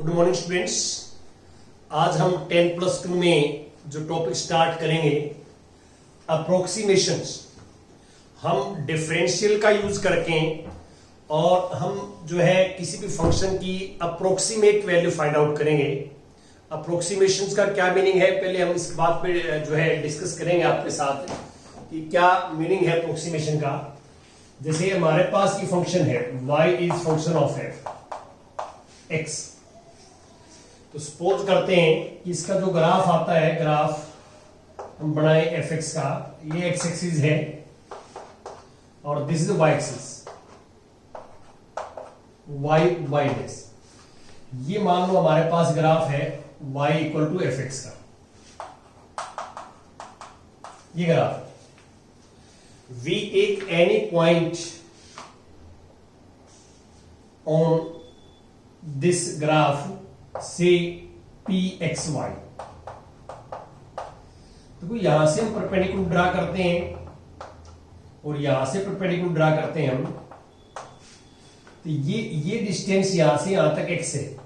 Good morning students. आज हम 10+2 में जो टॉपिक स्टार्ट करेंगे अप्रोक्सीमेशंस। हम डिफरेंशियल का यूज करके और हम जो है किसी भी फंक्शन की अप्रोक्सीमेट वैल्यू फाइंड आउट करेंगे। अप्रोक्सीमेशंस का क्या मीनिंग है, पहले हम इस बात पे जो है डिस्कस करेंगे आपके साथ कि क्या मीनिंग है अप्रोक्सीमेशन का। जैसे हमारे पास ये फंक्शन है y is function of x, तो सपोज करते हैं कि इसका जो ग्राफ आता है, ग्राफ हम बनाए fx का, ये x एक्सिस है और this is y axis, y dash. ये मान लो हमारे पास ग्राफ है y इक्वल टू fx का, ये graph we take any point on this graph, say pxy। तो यहां से हम परपेंडिकुलर ड्रा करते हैं और यहां से परपेंडिकुलर ड्रा करते हैं हम, तो ये डिस्टेंस यहां से यहां तक x है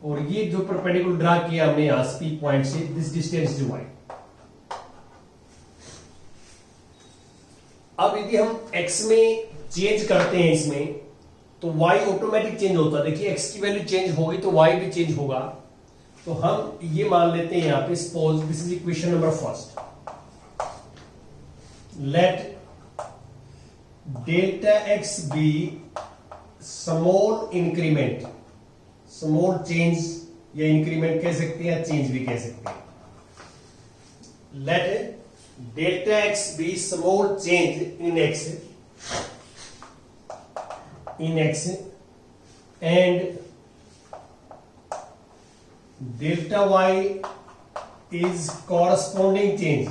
और ये जो परपेंडिकुलर ड्रा किया हमने यहां से p पॉइंट से, दिस डिस्टेंस इज y। अब यदि हम x में चेंज करते हैं इसमें, तो y ऑटोमेटिक चेंज होता है। देखिए x की वैल्यू चेंज होगी तो y भी चेंज होगा। तो हम ये मान लेते हैं यहां पे, suppose this is equation number first, let delta x be small increment, small change या इंक्रीमेंट कह सकते हैं या चेंज भी कह सकते हैं। Let delta x be small change in x and delta y is corresponding change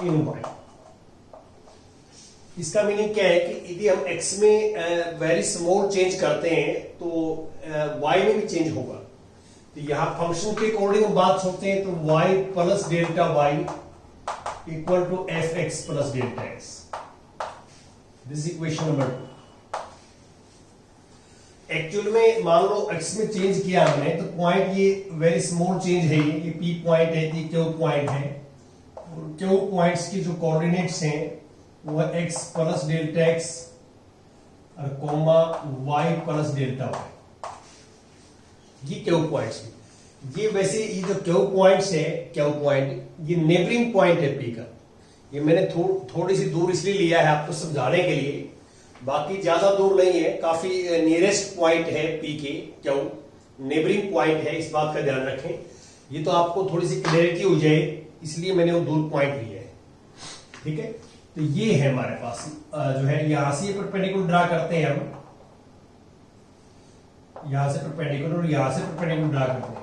in y। इसका मीनिंग क्या है कि यदि हम x में वेरी स्मॉल चेंज करते हैं तो y में भी चेंज होगा। तो यहां फंक्शन के अकॉर्डिंग हम बात सोचते हैं तो y plus delta y equal to f x plus delta x, this equation number 2। Actual में मान लो x में चेंज किया हमने, तो पॉइंट ये वेरी स्मॉल चेंज है, ये p पॉइंट है, ये q पॉइंट है। q पॉइंट्स की जो कोऑर्डिनेट्स हैं वो x प्लस डेल्टा एक्स और comma y plus delta y, ये क्यू पॉइंट्स। ये वैसे ये जो क्यू पॉइंट्स है, क्यू पॉइंट ये नेबरिंग पॉइंट है पी का। ये मैंने थोड़ी सी दूर इसलिए लिया है आपको समझाने के लिए, बाकी ज्यादा दूर नहीं है, काफी नियरेस्ट पॉइंट है पी के, क्यू नेबरिंग पॉइंट है, इस बात का ध्यान रखें। ये तो आपको थोड़ी सी क्लियरिटी हो जाए इसलिए मैंने वो दूर पॉइंट लिया है, ठीक है। तो ये है हमारे पास जो है, यहां से परपेंडिकुलर ड्रा करते हैं हम, यहां से परपेंडिकुलर और यहां से परपेंडिकुलर ड्रा करते हैं।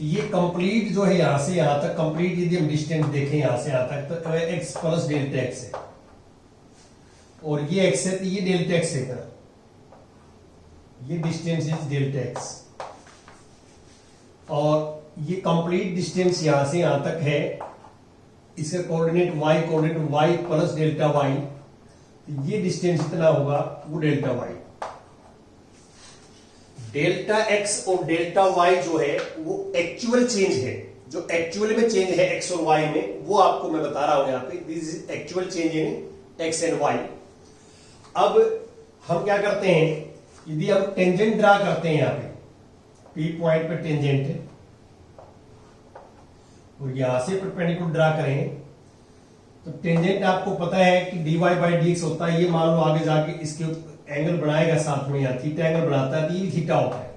ये कंप्लीट जो है यहां से यहां तक कंप्लीट, यदि हम डिस्टेंस देखें यहां से यहां तक, तो x प्लस डेल्टा एक्स है और ये x है तो ये डेल्टा एक्स है, ये डिस्टेंस इज डेल्टा एक्स और ये कंप्लीट डिस्टेंस यहां से यहां तक है। इसका coordinate y plus delta y, ये डिस्टेंस इतना होगा, वो डेल्टा y। डेल्टा x और डेल्टा y जो है वो एक्चुअल चेंज है, जो एक्चुअल में चेंज है x और y में, वो आपको मैं बता रहा हूं यहां पे, this is actual change in x and y। अब हम क्या करते हैं, यदि हम टेंजेंट ड्रा करते हैं यहां पे, p पॉइंट पे टेंजेंट है और यहां से परपेंडिकुलर ड्रा करें, तो टेंजेंट आपको पता है कि dy बाई dx होता है। ये मान लो आगे जाके इसके एंगल बनाएगा साथ में, यहां थीटा एंगल बनाता है तो ये थीटा होता है।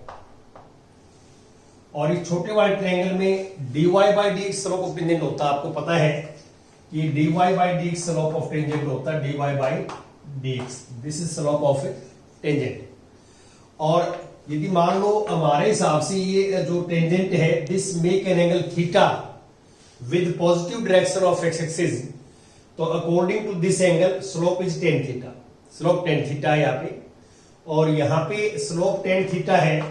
और इस छोटे वाले ट्रायंगल में dy by dx slope of tangent होता है। आपको पता है कि dy by dx slope of tangent होता है, dy by dx, this is slope of tangent. और यदि मान लो हमारे हिसाब से ये जो टेंजेंट है, this make an angle theta with positive direction of x axis, तो according to this angle slope is tan theta, slope tan theta है यहाँ पे, और यहाँ पे स्लोप टेन थीटा है,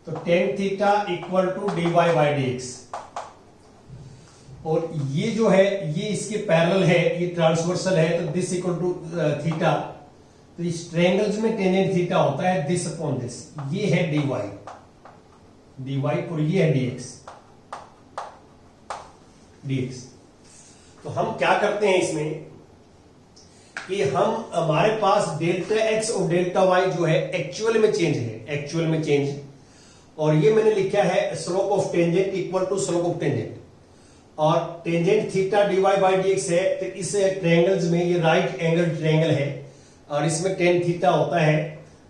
तो tan theta equal to dy by dx। और ये जो है ये इसके पैरेलल है, ये ट्रांसवर्सल है, तो दिस इक्वल टू थीटा। तो इस ट्रायंगल्स में टेंजेंट थीटा होता है दिस अपॉन दिस। ये है dy और ये है dx। तो हम क्या करते हैं इसमें कि हमारे पास डेल्टा एक्स और डेल्टा वाई जो है एक्चुअल में चेंज और ये मैंने लिखा है slope of tangent equal to slope of tangent, और tangent theta dy by dx है। तो इस ट्रायंगल्स में ये राइट एंगल ट्रायंगल है और इसमें टेन थीटा होता है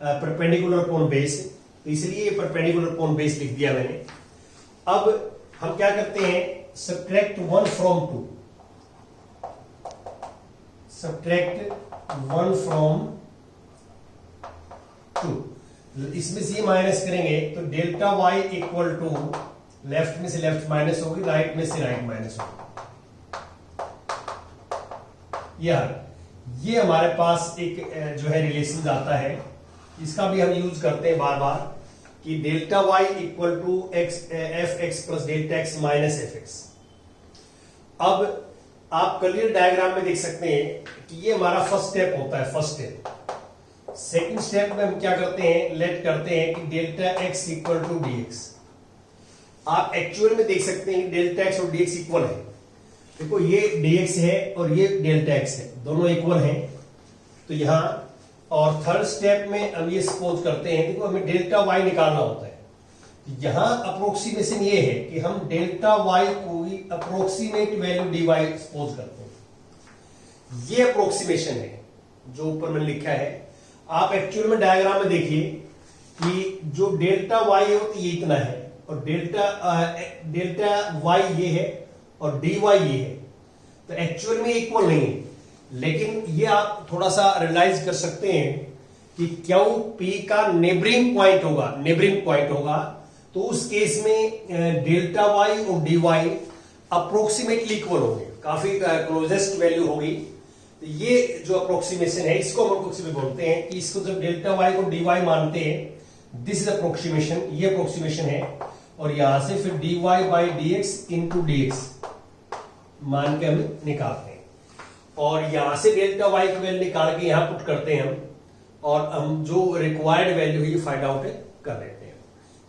परपेंडिकुलर अपॉन बेस, तो इसलिए ये परपेंडिकुलर अपॉन बेस लिख दिया मैंने। अब हम क्या करते हैं, सब्ट्रैक्ट 1 फ्रॉम 2, सब्ट्रैक्ट 1 फ्रॉम 2। इसमें से ये माइनस करेंगे तो delta y equal to left में से लेफ्ट माइनस होगी, राइट में से राइट माइनस होगी। ये हमारे पास एक जो है रिलेशन आता है, इसका भी हम यूज करते हैं बार बार कि delta y equal to f x plus delta x minus f x. अब आप क्लियर डायग्राम में देख सकते हैं कि ये हमारा फर्स्ट स्टेप होता है, फर्स्ट स्टेप। सेकंड स्टेप में हम क्या करते हैं, लेट करते हैं कि delta x equal to d x. आप एक्चुअल में देख सकते हैं डेल्टा एक्स और डी एक्स इक्वल है। देखो ये dx है और ये डेल्टा x है, दोनों इक्वल हैं। तो यहां और थर्ड स्टेप में हम ये सपोज करते हैं, देखो हमें डेल्टा y निकालना होता है। यहां अप्रोक्सीमेशन ये है कि हम डेल्टा y को ही अप्रोक्सीमेट वैल्यू dy सपोज करते हैं। ये अप्रोक्सीमेशन है जो ऊपर मैंने लिखा है। आप एक्चुअल में डायग्राम में देखिए कि जो डेल्टा y है वो ये इतना है और डेल्टा y ये है और dy ये है। तो एक्चुअल में इक्वल नहीं है, लेकिन ये आप थोड़ा सा रियलाइज कर सकते हैं कि क्यों P का नेबरिंग पॉइंट होगा, तो उस केस में डेल्टा y और dy अप्रोक्सीमेटली इक्वल होंगे, काफी क्लोजेस्ट वैल्यू होगी। तो ये जो अप्रोक्सीमेशन है इसको हम अप्रोक्सीमेट बोलते हैं कि इसको जब डेल्टा y को dy मानते हैं, दिस इज अप्रोक्सीमेशन, ये अप्रोक्सीमेशन है। और यहां से फिर dy by dx into dx मान के हम निकालते हैं और यहां से डेल्टा y की वैल्यू निकाल के यहां पुट करते हैं हम, और हम जो रिक्वायर्ड वैल्यू है ये फाइंड आउट कर लेते हैं।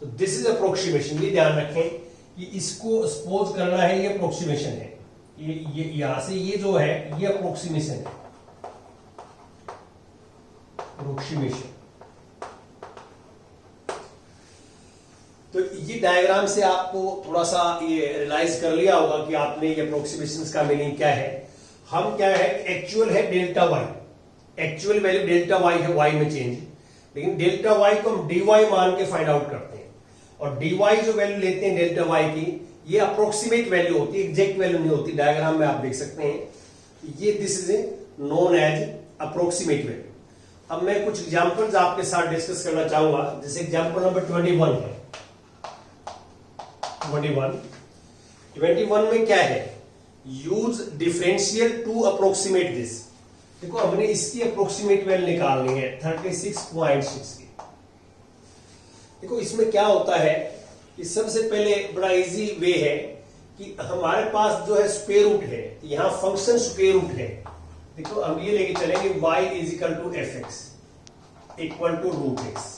तो दिस इज अप्रोक्सीमेशन। ये ध्यान रखें कि इसको सपोज करना है, ये अप्रोक्सीमेशन है। ये यहां से ये जो है ये अप्रोक्सीमेशन है, अप्रोक्सीमेशन। तो ये डायग्राम से आपको थोड़ा सा ये रियलाइज कर लिया होगा कि आपने ये अप्रोक्सीमेशन का मीनिंग क्या है। हम क्या है, एक्चुअल है delta y, actual value delta y है, वाई में चेंज, लेकिन डेल्टा वाई को हम dy मान के फाइंड आउट करते हैं। और dy जो वैल्यू लेते हैं डेल्टा वाई की, ये अप्रोक्सीमेट वैल्यू होती है, एग्जैक्ट वैल्यू नहीं होती। डायग्राम में आप देख सकते हैं ये this is known as approximate value. अब मैं कुछ एग्जांपल्स आपके साथ डिस्कस करना चाहूंगा, जैसे एग्जांपल नंबर 21 है। 21 में क्या है, use differential to approximate this. देखो हमने इसकी अप्रोक्सीमेट वैल्यू निकालनी है 36.6 की। देखो इसमें क्या होता है कि सबसे पहले बड़ा इजी वे है कि हमारे पास जो है स्क्वायर रूट है, यहां फंक्शन स्क्वायर रूट है। देखो हम ये लेके चलेंगे y is equal to f x equal to root x.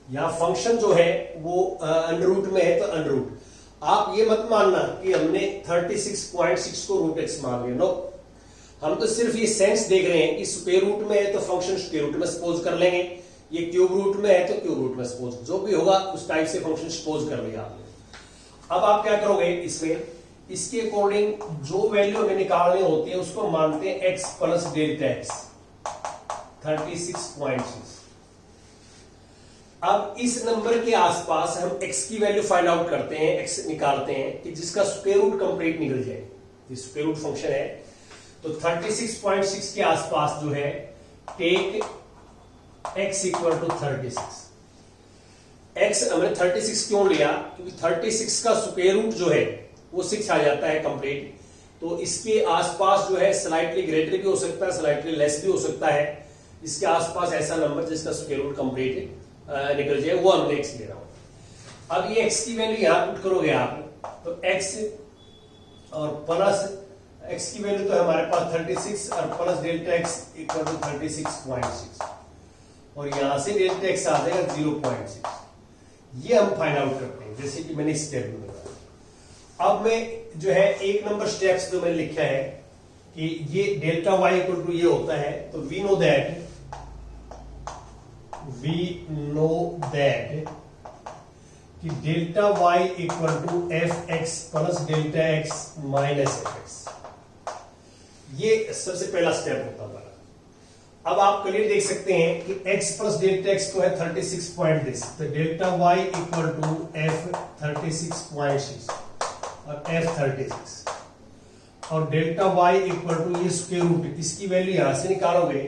यहां फंक्शन जो है वो अंडर रूट में है, तो अंडर रूट। आप ये मत मानना कि हमने 36.6 को रूट एक्स मान लिया, नो। हम तो सिर्फ ये सेंस देख रहे हैं कि स्क्वायर रूट में है तो फंक्शन स्क्वायर रूट में सपोज कर लेंगे, ये क्यूब रूट में है तो क्यूब रूट में सपोज, जो भी होगा उस टाइप से फंक्शन सपोज कर लिया आपने। अब आप क्या करोगे, इसमें इसके अकॉर्डिंग जो वैल्यू हमें निकालनी होती है उसको मानते हैं x प्लस डेल्टा एक्स 36.6। अब इस नंबर के आसपास हम x की वैल्यू फाइंड आउट करते हैं, x निकालते हैं कि जिसका स्क्वायर रूट कंप्लीट निकल जाए। ये स्क्वायर रूट फंक्शन है, तो 36.6 के आसपास जो है take x equal to 36। x हमने 36 क्यों लिया, क्योंकि 36 का स्क्वायर रूट जो है वो 6 आ जाता है कंप्लीट। तो इसके आसपास जो है स्लाइटली ग्रेटर भी हो सकता है, स्लाइटली लेस भी हो सकता है। इसके आसपास ऐसा नंबर जिसका स्क्वायर रूट कंप्लीट निकल जाए, वो हमने x ले रहा हूं। अब ये x की वैल्यू यहां पुट करोगे आप, तो x और प्लस x की वैल्यू तो है हमारे पास 36 और plus delta x equal to 36.6 और यहां से डेल्टा x आ जाएगा 0.6। ये हम फाइंड आउट करते हैं जैसे कि मैंने स्टेप में बताया। अब मैं जो है एक नंबर स्टेप्स जो मैंने लिखा है कि ये डेल्टा y इक्वल टू ये होता है, तो वी नो दैट कि delta y equal to f x plus delta x minus f x. ये सबसे पहला स्टेप होता है हमारा। अब आप क्लियर देख सकते हैं कि x प्लस डेल्टा एक्स तो है 36 पॉइंट दिस, तो delta y equal to f 36.6 और एफ 36 और डेल्टा y इक्वल टू ये स्क्वायर रूट, इसकी वैल्यू यहां से निकालोगे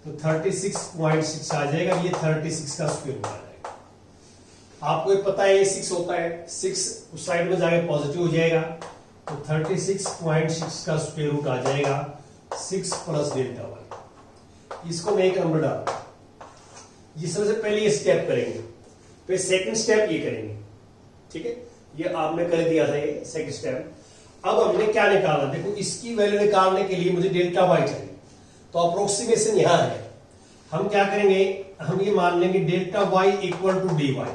तो 36.6 आ जाएगा। ये 36 का स्क्वायर रूट आ जाएगा। आपको ये पता है ये 6 होता है, 6 उस साइड में जाके पॉजिटिव हो जाएगा, तो 36.6 का स्क्वायर रूट आ जाएगा 6 प्लस डेल्टा वाई। इसको मैं एक नंबर डाल, ये सबसे पहले ये स्टेप करेंगे, फिर सेकंड स्टेप ये करेंगे। ठीक है, ये आपने कर दिया था ये सेकंड स्टेप। अब हमने क्या निकाला, देखो इसकी वैल्यू निकालने के लिए मुझे डेल्टा वाई चाहिए, तो अप्रोक्सीमेशन यहां है। हम क्या करेंगे, हम ये मान लेंगे delta y equal to d y,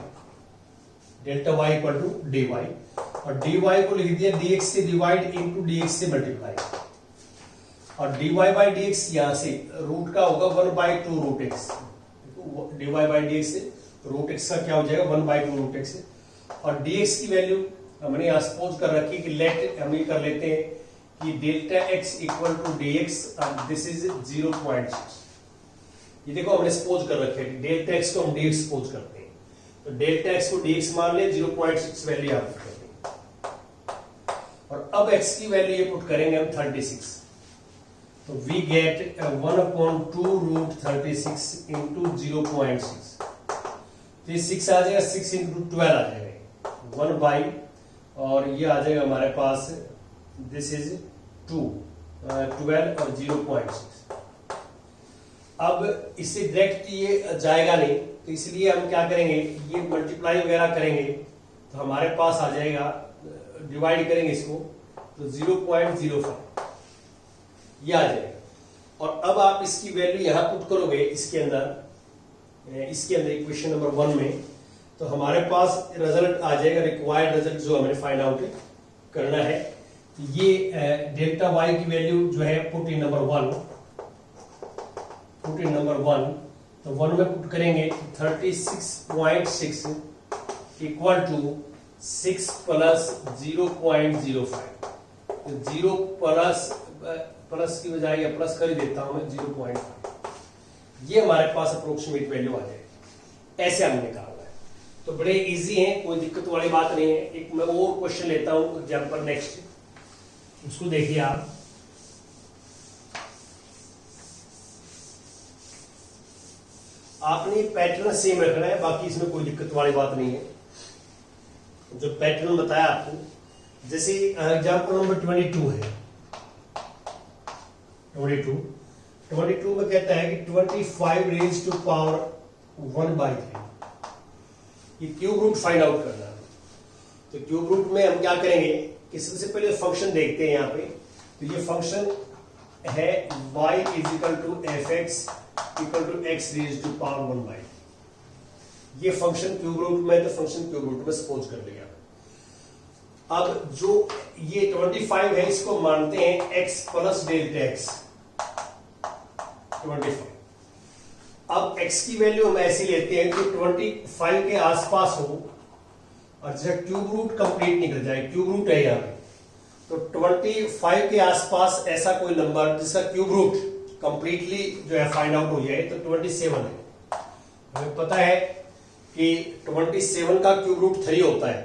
delta y equal to d y, और dy को लिख दिया dx से डिवाइड इनटू dx से मल्टीप्लाई, और dy बाई dx यहां से रूट का होगा 1/2 root x, dy by dx से रूट x का क्या हो जाएगा 1/2 रूट x, और dx की वैल्यू हमने यहां सपोज कर रखी कि लेट हम ये कर लेते हैं कि delta x equal to dx और दिस इज 0.6। ये देखो हमने सपोज कर रखे है डेल्टा x को हम dx सपोज करते हैं, तो डेल्टा x को dx मान ले 0.6 वैल्यू यहां पुट करते हैं, और अब x की वैल्यू ये पुट करेंगे हम 36, तो वी गेट 1/2 रूट 36 इंटू 0.6, तो ये 6 आ जाएगा, 6 इंटू 12 आ जाएगा 1 बाई, और ये आ जाएगा हमारे पास दिस इज 12 और 0.6। अब इससे डायरेक्ट ये जाएगा नहीं, तो इसलिए हम क्या करेंगे, ये मल्टीप्लाई वगैरह करेंगे तो हमारे पास आ जाएगा, डिवाइड करेंगे इसको तो 0.05 ये आ जाएगा। और अब आप इसकी वैल्यू यहां पुट करोगे इसके अंदर इक्वेशन नंबर 1 में, तो हमारे पास रिजल्ट आ जाएगा, रिक्वायर्ड रिजल्ट जो हमें फाइंड आउट करना है। ये डेल्टा वाई की वैल्यू जो है पुट इन नंबर 1, तो 1 में पुट करेंगे 36.6 इक्वल टू 6 प्लस 0.05, तो 0 प्लस की बजाय या प्लस कर ही देता हूं मैं 0.5, ये हमारे पास अप्रोक्सीमेट वैल्यू आ जाएगी। ऐसे हमने निकालना है, तो बड़े इजी हैं, कोई दिक्कत वाली बात नहीं है। एक मैं और क्वेश्चन लेता हूं एग्जांपल नेक्स्ट, उसको देखिए आप। आपने पैटर्न सेम रखना है, बाकी इसमें कोई दिक्कत वाली बात नहीं है। जो पैटर्न बताया आपको, जैसे एग्जांपल नंबर 22 है, 22 में कहता है कि 25 रेज टू पावर 1/3, ये क्यूब रूट फाइंड आउट करना है। तो क्यूब रूट में हम क्या करेंगे कि सबसे पहले फंक्शन देखते हैं यहाँ पे, तो ये फंक्शन है y equal to f x equal to x raise to power 1/3। ये फंक्शन क्यूब रूट में, तो फंक्शन क्यूब रूट में सपोज कर लिया। अब जो ये 25 है, इसको मानते हैं x प्लस डेल्टा एक्स 25। अब x की वैल्यू हम ऐसी लेते हैं कि 25 के आसपास हो, और जब क्यूब रूट कंप्लीट निकल जाए, क्यूब रूट है यहाँ पे, तो 25 के आसपास ऐसा कोई नंबर जिसका क्यूब रूट कंप्लीटली जो है फाइंड आउट हो जाए, तो 27 है। हमें पता है कि 27 का क्यूब रूट 3 होता है,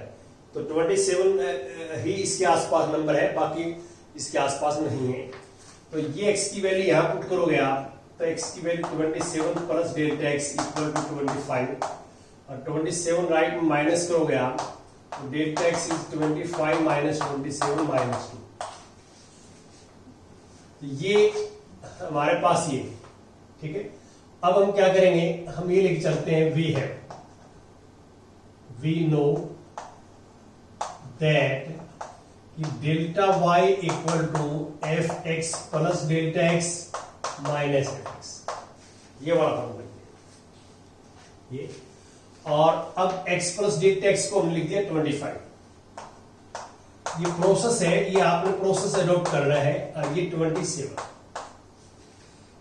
तो 27 ही इसके आसपास नंबर है, बाकी इसके आसपास नहीं है। तो ये x की वैल्यू यहां पुट करोगे आप, तो x की value 27 plus delta x equal to 25, और 27 राइट में माइनस करोगे आप, तो delta x is 25 minus 27 minus 2, ये हमारे पास ये, ठीक है। अब हम क्या करेंगे, हम ये लेके चलते हैं वी नो दैट कि delta y equal to f x plus delta x minus f x, ये वाला फॉर्मूला ये। और अब x प्लस डेल्टा एक्स को हम लिख दिया 25। ये प्रोसेस है, ये आपने प्रोसेस अडॉप्ट करना है, और ये 27।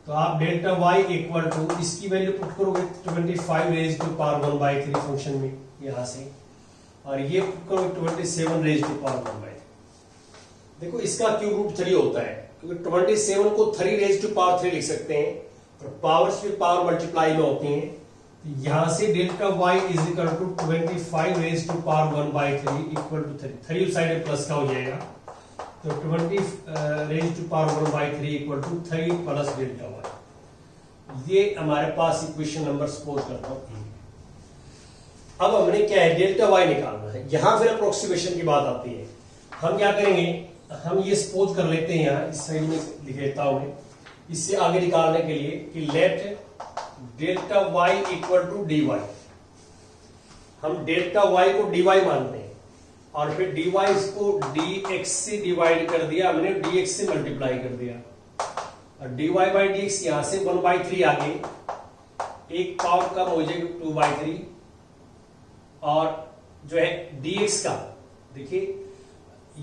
तो आप डेल्टा y इक्वल टू इसकी वैल्यू पुट करोगे 25 रेज टू पावर 1/3 फंक्शन में यहां से, और ये पुट करोगे 27 रेज टू पावर 1/3। देखो इसका क्यूब रूट 3 होता है, क्योंकि 27 को 3 रेज टू पावर 3 लिख सकते हैं, और पावर्स भी पावर मल्टीप्लाई में होती हैं। यहां से delta y is equal to 25 raise to power 1/3 equal to 3, 3 side plus का हो जाएगा, तो 20 raise to power 1/3 equal to 3 plus delta y। ये हमारे पास इक्वेशन नंबर सपोज करता हूं। अब हमने क्या है, डेल्टा y निकालना है। यहां फिर अप्रोक्सीमेशन की बात आती है। हम क्या करेंगे, हम ये सपोज कर लेते हैं, यहां इस साइड में लिख लेता हूं मैं, इससे आगे निकालने के लिए कि let delta y equal to dy। हम डेल्टा y को dy मानते हैं, और फिर dy को dx से डिवाइड कर दिया हमने, dx से मल्टीप्लाई कर दिया, और dy बाई dx यहां से 1/3 आगे, एक पावर कम हो जाएगी 2/3, और जो है dx का देखिए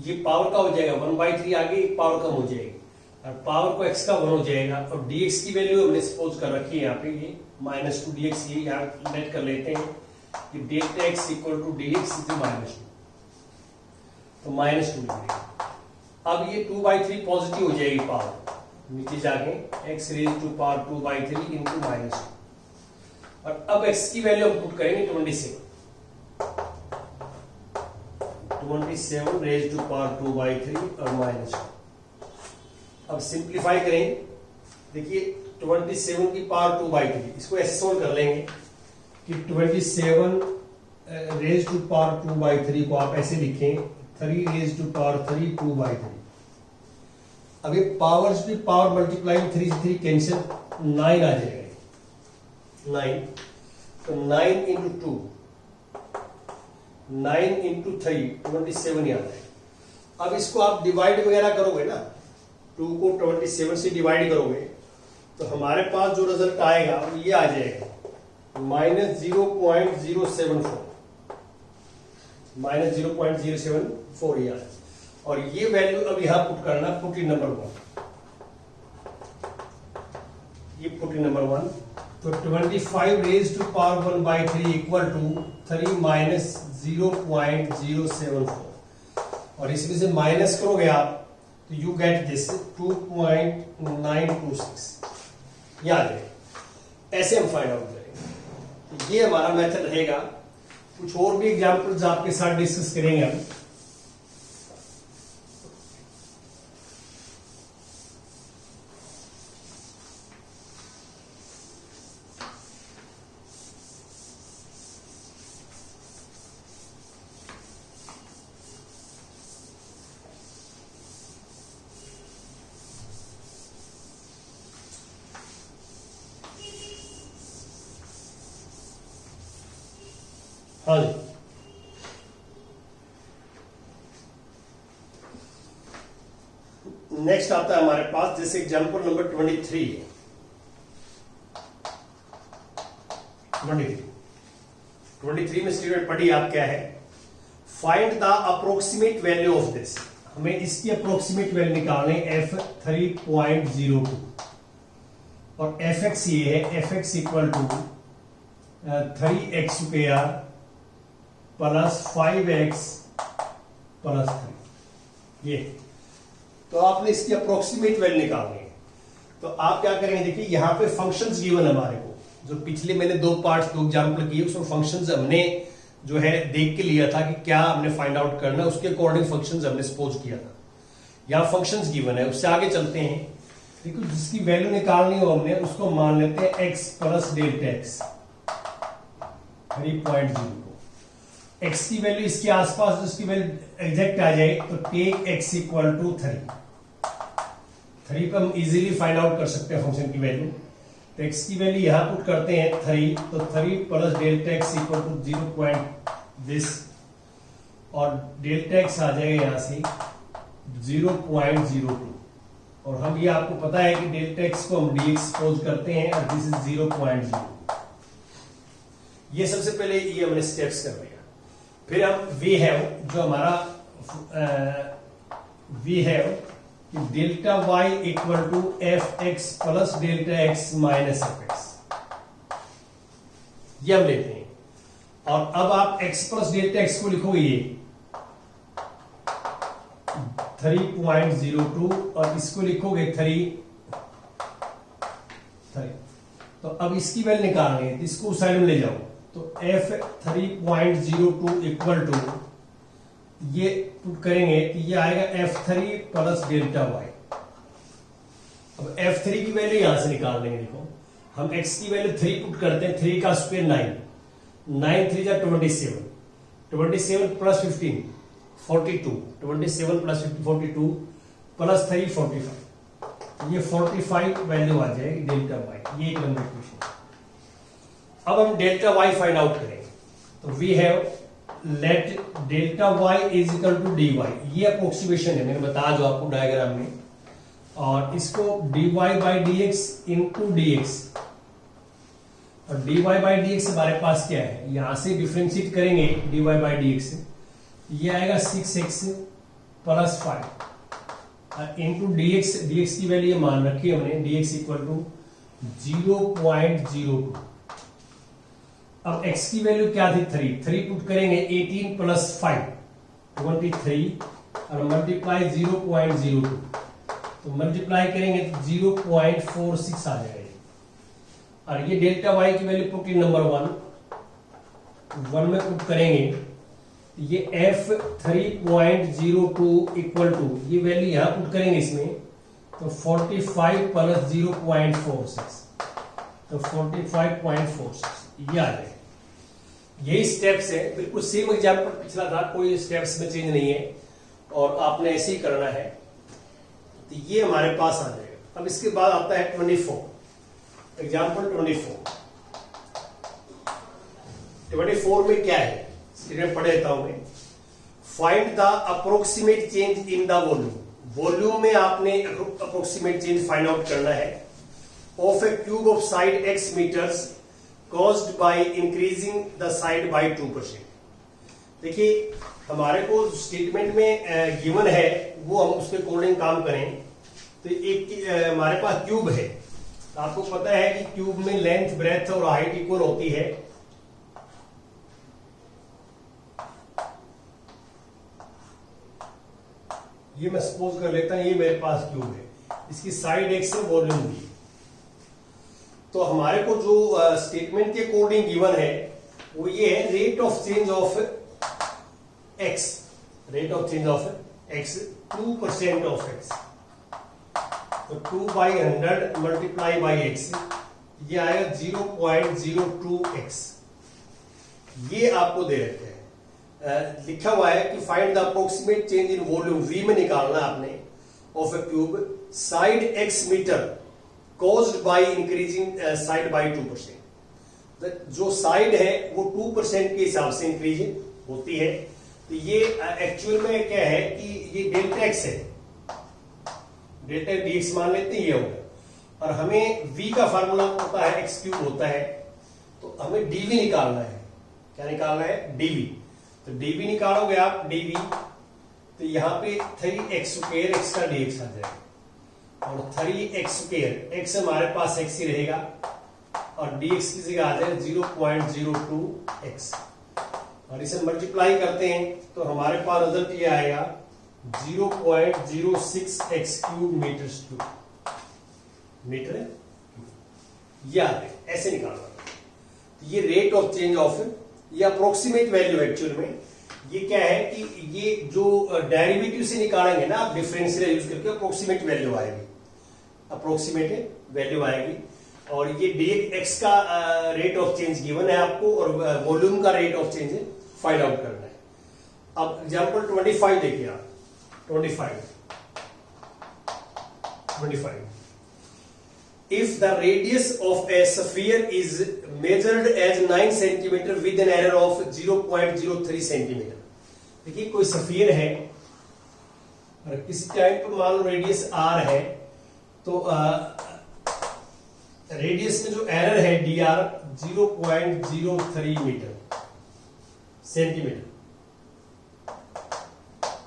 ये पावर का हो जाएगा 1/3 आगे, एक पावर कम हो जाएगी, और पावर को x का 1 हो जाएगा, और dx की वैल्यू हमने सपोज कर रखी है यहाँ पे, ये -2dx, ये यहाँ लेट कर लेते हैं कि delta x equal to dx is -2, तो -2 लिखेंगे। अब ये 2/3 पॉजिटिव हो जाएगी पावर, नीचे जाके x raise to power 2/3 into -2, और अब x की वैल्यू हम पुट करेंगे 27 रेज टू पावर 2/3 और -2। अब सिंप्लीफाई करें, देखिए 27 की पावर 2/3, इसको ऐसे सोल्व कर लेंगे कि 27 रेज टू पावर 2/3 को आप ऐसे लिखें 3 रेज टू पावर 3 2/3। अब ये पावर्स भी पावर मल्टीप्लाई 3 से 3 कैंसिल, 9 आ जाएगा, 9, तो 9 इंटू 2, 9 इंटू 3 27 आता है। अब इसको आप डिवाइड वगैरह करोगे ना, 2 को 27 से डिवाइड करोगे, तो हमारे पास जो रिजल्ट आएगा वो ये आ जाएगा -0.074, -0.074 ये आएगा। और ये वैल्यू अब यहां पुट करना, पुट इन नंबर 1, ये पुट इन नंबर 1, तो 25 raise to power 1/3 equal to 3 minus 0.074, और इसमें से माइनस करोगे आप तो यू गेट दिस 2.926, याद है। ऐसे हम फाइंड आउट करेंगे, तो ये हमारा मेथड रहेगा। कुछ और भी एग्जांपल्स आपके साथ डिस्कस करेंगे हम। हाँ जी, नेक्स्ट आता है हमारे पास, जैसे एग्जांपल नंबर 23 है। 23 में स्टूडेंट पढ़िए आप क्या है, find the approximate value of this. हमें इसकी अप्रोक्सीमेट वैल्यू निकालने, f 3.02, और fx ये है, fx equal to 3x square plus 5x plus 3, ये। तो आपने इसकी अप्रोक्सीमेट वैल्यू निकालनी है। तो आप क्या करेंगे, देखिए यहां पे फंक्शंस गिवन हमारे को, जो पिछले मैंने 2 एग्जांपल किए, उसमें फंक्शंस हमने जो है देख के लिया था कि क्या हमने फाइंड आउट करना है, उसके अकॉर्डिंग फंक्शंस हमने सपोज किया था। यहां फंक्शंस गिवन है, उससे आगे चलते हैं। देखो जिसकी वैल्यू निकालनी हो हमने, उसको मान लेते हैं x प्लस डेल्टा एक्स 3.0 को। x की वैल्यू इसके आसपास जिसकी वैल्यू एग्जैक्ट आ जाए, तो टेक x इक्वल टू 3 को हम इजीली फाइंड आउट कर सकते हैं फंक्शन की वैल्यू। तो x की वैल्यू यहां पुट करते हैं 3, तो 3 plus delta x equal to 0. और डेल्टा एक्स आ जाएगा यहां से 0.02, और हम ये आपको पता है कि डेल्टा एक्स को हम डी एक्सपोज करते हैं और दिस इज 0.0। ये सबसे पहले ये हमने स्टेप्स कर लिया। फिर हम वी हैव जो हमारा वी हैव कि delta y equal to f x plus delta x minus f x, ये हम लेते हैं। और अब आप x प्लस डेल्टा एक्स को लिखोगे ये 3.02 और इसको लिखोगे 3। तो अब इसकी वैल्यू निकालनी है, इसको उस साइड में ले जाओ। तो f 3.02 इक्वल टू ये पुट करेंगे तो ये आएगा f3 प्लस डेल्टा वाई। अब f3 की वैल्यू यहां से निकाल देंगे। देखो हम x की वैल्यू 3 पुट करते हैं, 3 का स्क्वायर 9 3 जा 27, 27 प्लस 15 42, 27 प्लस 42 प्लस 3 45, ये 45 वैल्यू आ जाएगी डेल्टा वाई। ये एक नंबर क्वेश्चन। अब हम डेल्टा वाई फाइंड आउट करेंगे। तो we have let delta y is equal to d y, ये अप्रोक्सीमेशन है, मैंने बताया जो आपको डायग्राम में। और इसको dy by D x into D x, और dy बाई डी एक्स हमारे पास क्या है, यहां से डिफ्रेंशिएट करेंगे dy बाई डी एक्स, ये आएगा 6x plus 5 into D x की वैल्यू ये मान रखी है हमने, dx इक्वल टू 0.02। अब x की वैल्यू क्या थी 3 पुट करेंगे 18 प्लस 5 23 और मल्टीप्लाई 0.02, तो मल्टीप्लाई करेंगे तो 0.46 आ जाएगा। और ये डेल्टा वाई की वैल्यू पुट इन नंबर 1 में पुट करेंगे, ये f 3.02 इक्वल टू ये वैल्यू यहां पुट करेंगे इसमें, तो 45 प्लस 0.46, तो 45.46 ये आ जाएगा। यही स्टेप्स है, बिल्कुल सेम एग्जाम्पल पिछला था, कोई स्टेप्स में चेंज नहीं है और आपने ऐसे ही करना है। तो ये हमारे पास आ जाएगा। अब इसके बाद आता है 24, एग्जाम्पल 24 में क्या है पढ़ देता हूं मैं। Find the approximate change in the volume, volume में आपने अप्रोक्सीमेट चेंज फाइंड आउट करना है of a cube of side x metres caused by increasing the side by 2%। देखिए हमारे को स्टेटमेंट में गिवन है वो हम उसके अकॉर्डिंग काम करें। तो एक हमारे पास क्यूब है, तो आपको पता है कि क्यूब में लेंथ ब्रेथ और हाइट इक्वल होती है। ये मैं सपोज कर लेता हूं ये मेरे पास क्यूब है, इसकी साइड x से वॉल्यूम भी। तो हमारे को जो स्टेटमेंट के अकॉर्डिंग गिवन है वो ये है rate of change of x, rate of change of x 2% of x, तो 2/100 मल्टीप्लाई बाई x, ये आएगा 0.02x। ये आपको दे रखे हैं, लिखा हुआ है कि find the approximate change in volume, v में निकालना आपने, of a cube side x metre caused by increasing side by 2%। जो साइड है वो 2% के हिसाब से इंक्रीज होती है। तो ये एक्चुअल में क्या है कि ये डेल्टा एक्स है, डेल्टा dx मान लेते हैं ये होगा, और हमें v का फार्मूला होता है x क्यूब होता है, तो हमें dv निकालना है। क्या निकालना है? dv। तो dv निकालोगे आप dv, तो यहां पे 3x स्क्वायर x का dx आ जाएगा, और 3x स्क्वायर x हमारे पास x ही रहेगा और dx की जगह आ जाएगा 0.02x, और इसे मल्टीप्लाई करते हैं तो हमारे पास रिजल्ट ये आएगा 0.06x cube metre cube, metre ये आ जाएगा। ऐसे निकालना, तो ये रेट ऑफ चेंज ऑफ, ये अप्रोक्सीमेट वैल्यू एक्चुअल में ये क्या है कि ये जो डेरिवेटिव से निकालेंगे ना आप डिफरेंशियल यूज करके, अप्रोक्सीमेट वैल्यू आएगी, अप्रोक्सीमेट वैल्यू आएगी। और ये dx का रेट ऑफ चेंज गिवन है आपको, और वॉल्यूम का rate of change find out करना है। अब एग्जांपल 25 देखिए आप, 25 if the radius of a sphere is measured as 9 cm with an error of 0.03 cm। देखिए कोई स्फीयर है, और किसी टाइम पे मान लो रेडियस आर है, तो रेडियस में जो एरर है डी आर 0.03 मीटर सेंटीमीटर,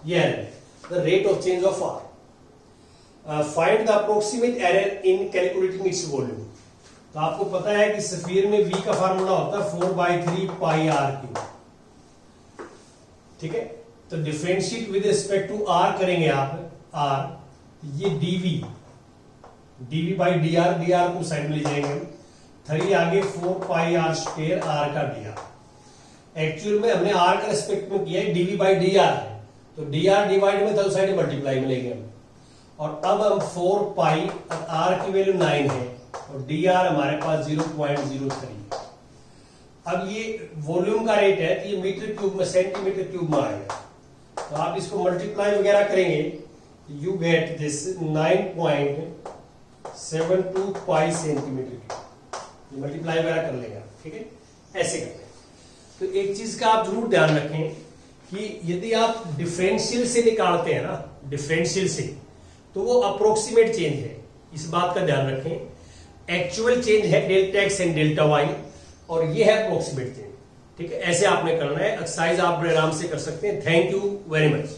ये एरर है। The rate of change of r, find the approximate error in calculating its volume. तो आपको पता है कि स्फीयर में v का फार्मूला होता है 4/3 पाई आर क्यूब, ठीक है। तो differentiate with respect to r करेंगे आप, आर ये डीवी बाई डी आर को साइड में ले जाएंगे हम, 3 आगे 4 पाई आर स्क्वायर आर का डी आर। एक्चुअल में हमने आर का रिस्पेक्ट में किया है डीवी बाई डी आर है, तो डी आर डिवाइड में तो साइड मल्टीप्लाई में लेंगे हम। और अब हम 4 पाई और आर की वैल्यू 9 है और डी आर हमारे पास 0.03। अब ये वॉल्यूम का रेट है, तो ये मीटर क्यूब में सेंटीमीटर क्यूब में आएगा। तो आप इसको मल्टीप्लाई वगैरह करेंगे, you get this 9.72 pi centimetre cube. ये मल्टीप्लाई वगैरह कर लेगा, ठीक है, ऐसे करते हैं। तो एक चीज का आप जरूर ध्यान रखें कि यदि आप डिफरेंशियल से निकालते हैं ना, डिफरेंशियल से, तो वो अप्रोक्सीमेट चेंज है, इस बात का ध्यान रखें। एक्चुअल चेंज है delta x and delta y, और ये है अप्रोक्सीमेट चेंज, ठीक है। ऐसे आपने करना है। एक्सरसाइज आप आराम से कर सकते हैं। Thank you very much.